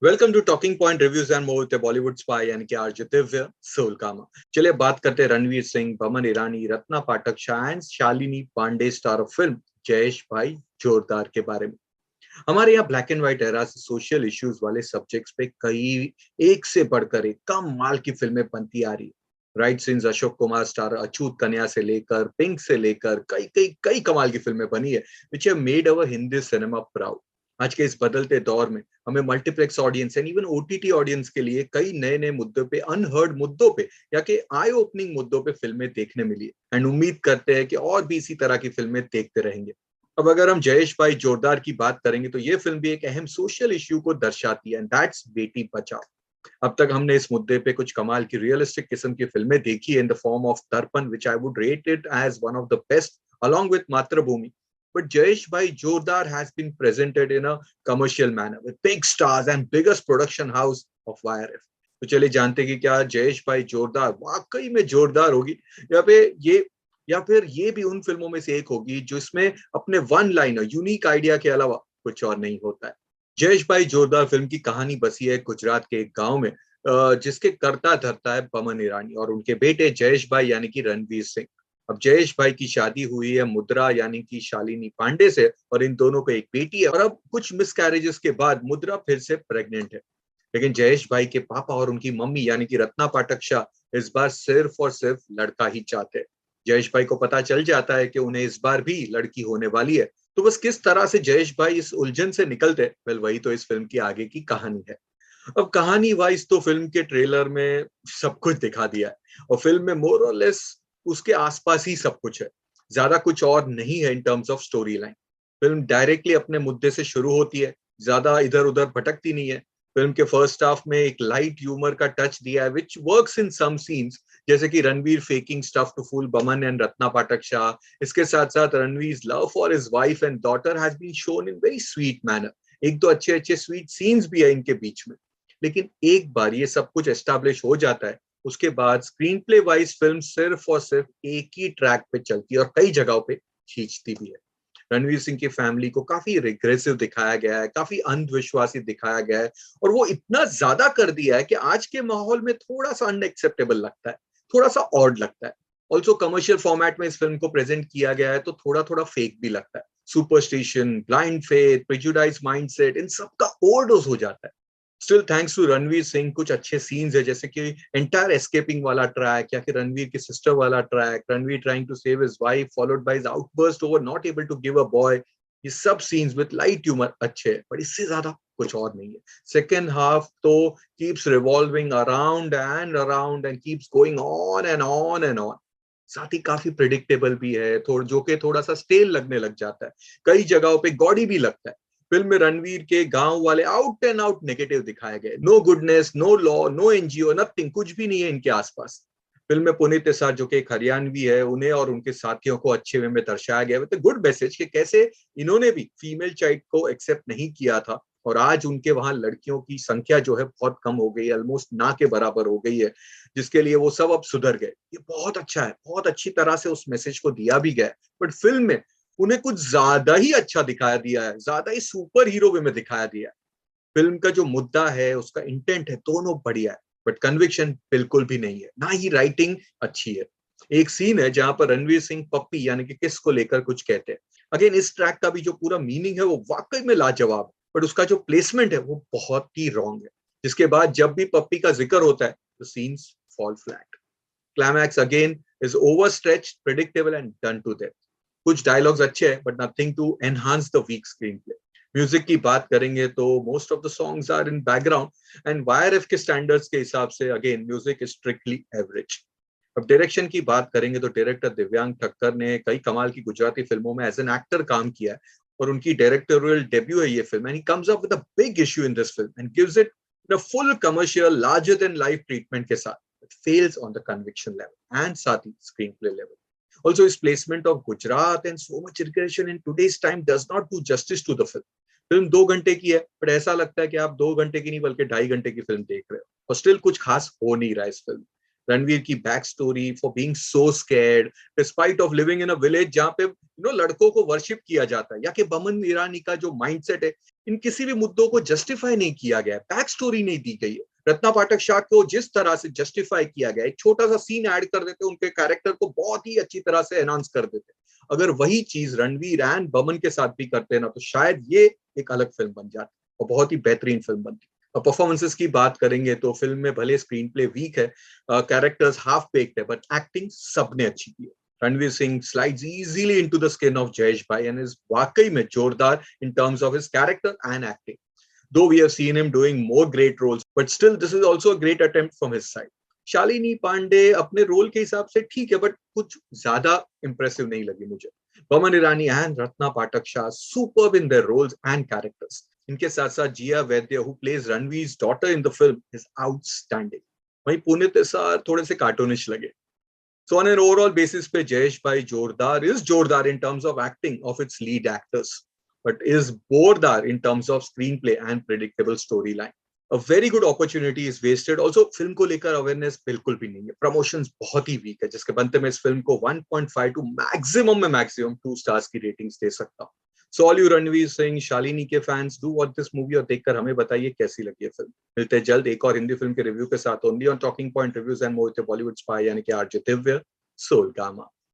Welcome to talking point reviews and more with Bollywood spy यानी कि RJ Divya soul कामा। चलिए बात करते हैं Ranveer Singh, Boman Irani, Ratna Pathak Shah and Shalini Pandey star of film Jayeshbhai Jordaar के बारे में। हमारे यहाँ ब्लैक एंड व्हाइट एरा से सोशल इश्यूज वाले सब्जेक्ट्स पे कई एक से बढ़कर एक कमाल की फिल्में बनती आ रही है। Right since Ashok Kumar star Achhut Kanya से लेकर पिंक से लेकर कई कई कई कमाल की फिल्में बनी है which have made our Hindi cinema proud. आज के इस बदलते दौर में हमें multiplex audience and even OTT audience के लिए कई नए नए मुद्दों पे, अनहर्ड मुद्दों पे या कि आई ओपनिंग मुद्दों पे फिल्में देखने मिली है एंड उम्मीद करते हैं कि और भी इसी तरह की फिल्में देखते रहेंगे। अब अगर हम जयेश भाई जोरदार की बात करेंगे तो ये फिल्म भी एक अहम सोशल इश्यू को दर्शाती है एंड दैट्स बेटी बचाओ। अब तक हमने इस मुद्दे पे कुछ कमाल की रियलिस्टिक किस्म की फिल्में देखी है in the form of Darpan which I would rate it as one of the best along with मातृभूमि। But Jayesh Bhai Jordar has been presented in a commercial manner with big stars and biggest production house of YRF। तो चलिए जानते हैं कि क्या जयेश भाई जोरदार वाकई में जोरदार होगी या फिर ये भी उन फिल्मों में से एक होगी जो इसमें अपने वन लाइनर यूनिक आइडिया के अलावा कुछ और नहीं होता है। जयेश भाई जोरदार फिल्म की कहानी बसी है गुजरात के एक गांव में, जिसके करता धरता है बमन ईरानी और उनके बेटे जयेश भाई यानी कि रणवीर सिंह। अब जयेश भाई की शादी हुई है मुद्रा यानी कि शालिनी पांडे से और इन दोनों को एक बेटी है और अब कुछ मिसकैरेजेस के बाद मुद्रा फिर से प्रेग्नेंट है। लेकिन जयेश भाई के पापा और उनकी मम्मी यानी कि रत्ना पाठक शाह इस बार सिर्फ और सिर्फ लड़का ही चाहते हैं। जयेश भाई को पता चल जाता है कि उन्हें इस बार भी लड़की होने वाली है। तो बस किस तरह से जयेश भाई इस उलझन से निकलते, वेल वही तो इस फिल्म की आगे की कहानी है। अब कहानी वाइज तो फिल्म के ट्रेलर में सब कुछ दिखा दिया है और फिल्म में मोर और लेस उसके आसपास ही सब कुछ है, ज्यादा कुछ और नहीं है in terms of story line. Film directly अपने मुद्दे से शुरू होती है, ज्यादा इधर उधर भटकती नहीं है। फिल्म के फर्स्ट हाफ में एक लाइट ह्यूमर का टच दिया है which works in some scenes, जैसे कि Ranveer faking stuff to fool Boman and Ratna Pathak Shah. इसके साथ साथ Ranveer love for his wife and daughter has been shown in very sweet manner. एक दो अच्छे अच्छे स्वीट सीन्स भी है इनके बीच में। लेकिन एक बार ये सब कुछ एस्टैब्लिश हो जाता है उसके बाद स्क्रीन प्ले वाइज फिल्म सिर्फ और सिर्फ एक ही ट्रैक पे चलती है और कई जगहों पे खींचती भी है। रणवीर सिंह की फैमिली को काफी रिग्रेसिव दिखाया गया है, काफी अंधविश्वासी दिखाया गया है और वो इतना ज्यादा कर दिया है कि आज के माहौल में थोड़ा सा अनएक्सेप्टेबल लगता है, थोड़ा सा ऑड लगता है। ऑल्सो कमर्शियल फॉर्मेट में इस फिल्म को प्रेजेंट किया गया है तो थोड़ा थोड़ा फेक भी लगता है। Superstition, blind faith, prejudice mindset, इन सबका ओवरडोज हो जाता है। Still thanks to Ranveer Singh कुछ अच्छे सीन्स है जैसे कि एंटायर एस्केपिंग वाला ट्रैक या कि रणवीर की सिस्टर वाला track, Ranveer trying to save his wife followed by his outburst over not able to give a boy. ये सब सीन्स विद लाइट ह्यूमर अच्छे हैं पर इससे ज्यादा कुछ और नहीं है। सेकेंड हाफ तो keeps revolving around and keeps going on and on and on. साथ ही काफी प्रिडिक्टेबल भी है, जो कि थोड़ा सा स्टेल लगने लग जाता है, कई जगहों पे गॉडी भी लगता है। फिल्म में रणवीर के गांव वाले आउट एंड आउट नेगेटिव दिखाए गए, no goodness, no law, no NGO, nothing, कुछ भी नहीं है इनके आसपास। फिल्म में पुनीत साथ जो कि एक हरियाणवी है, उन्हें और उनके साथियों को अच्छे वे में दर्शाया गया है, गुड मैसेज कि कैसे इन्होंने भी फीमेल चाइल्ड को एक्सेप्ट नहीं किया था और आज उनके वहां लड़कियों की संख्या जो है बहुत कम हो गई है, ऑलमोस्ट ना के बराबर हो गई है, जिसके लिए वो सब अब सुधर गए। ये बहुत अच्छा है, बहुत अच्छी तरह से उस मैसेज को दिया भी गया है। बट फिल्म में उन्हें कुछ ज्यादा ही अच्छा दिखाया दिया है, ज्यादा ही सुपर हीरो वे में दिखाया दिया है। फिल्म का जो मुद्दा है, उसका इंटेंट है, दोनों बढ़िया है बट कन्विक्शन बिल्कुल भी नहीं है, ना ही राइटिंग अच्छी है। एक सीन है जहां पर रणवीर सिंह पप्पी यानी कि किस को लेकर कुछ कहते हैं। अगेन इस ट्रैक का भी जो पूरा मीनिंग है वो वाकई में लाजवाब है बट उसका जो प्लेसमेंट है वो बहुत ही रॉन्ग है, जिसके बाद जब भी पप्पी का जिक्र होता है तो scenes fall flat. Climax again is over stretch, predictable and done to death. कुछ डायलॉग्स अच्छे हैं but nothing to enhance the weak screenplay. Music की बात करेंगे तो most of the songs are in background and YRF के standards के हिसाब से again music is strictly average. अब डायरेक्शन की बात करेंगे तो डायरेक्टर दिव्यांग ठक्कर ने कई कमाल की गुजराती फिल्मों में एज एन एक्टर काम किया है और उनकी डायरेक्टोरियल डेब्यू है ये film and he comes up with a big issue in this film and gives it in a full commercial larger than life treatment के साथ, but fails on the conviction level and साथ ही screenplay level. Also, his placement of Gujarat and so much regression in today's time does not do justice to the film. Film 2 घंटे की है but ऐसा लगता है कि आप 2 घंटे की नहीं बल्कि 2.5 घंटे की फिल्म देख रहे हो और स्टिल कुछ खास हो नहीं रहा है इस फिल्म। रणवीर की back story for being so scared despite of living in a village जहाँ पे लड़कों को वर्शिप किया जाता है, या कि बमन ईरानी का जो माइंडसेट है, इन किसी भी मुद्दों को जस्टिफाई नहीं किया गया, बैक स्टोरी नहीं दी गई है। रत्ना पाठक शाह को जिस तरह से जस्टिफाई किया गया, एक छोटा सा सीन ऐड कर देते, उनके कैरेक्टर को बहुत ही अच्छी तरह से एनहांस कर देते। अगर वही चीज रणवीर एंड बमन के साथ भी करते ना, तो शायद ये एक अलग फिल्म बन जाती और बहुत ही बेहतरीन फिल्म बनती। परफॉर्मेंसेस की बात करेंगे तो फिल्म में भले स्क्रीन प्ले वीक है, कैरेक्टर्स हाफ बेक्ड है, बट एक्टिंग सबने अच्छी की है। Ranveer Singh slides easily into the skin of Jayesh भाई एंड इज वाकई में जोरदार in terms of his character and acting. Though we have seen him doing more great roles, but still this is also a great attempt from his side. Shalini Pandey अपने role के हिसाब से ठीक है, बट कुछ ज्यादा इंप्रेसिव नहीं लगी मुझे। Boman Irani and Ratna Pathak Shah superb in their roles and characters. इनके साथ साथ Jiya Vaidya, who plays Ranveer's daughter in the film, is outstanding. वहीं पुनीत इसार थोड़े से कार्टूनिश लगे। So on an overall basis पे जयेश भाई जोरदार in terms of acting of its lead actors, but is bordar in terms of screenplay and predictable storyline. A very good opportunity is wasted. Also film को लेकर awareness बिल्कुल भी नहीं है, promotions बहुत ही वीक है, जिसके बनते मैं इस फिल्म को 1.5 टू मैक्सिमम 2 स्टार्स की रेटिंग्स दे सकता हूँ। So all you Ranveer Singh, Shalini के fans, do watch this movie और देखकर हमें बताइए कैसी लगी है फिल्म। मिलते हैं जल्द एक और हिंदी फिल्म के रिव्यू के साथ, only on talking point reviews and Mohit Bollywood spy, यानी कि आरजे दिव्य सोल कामा।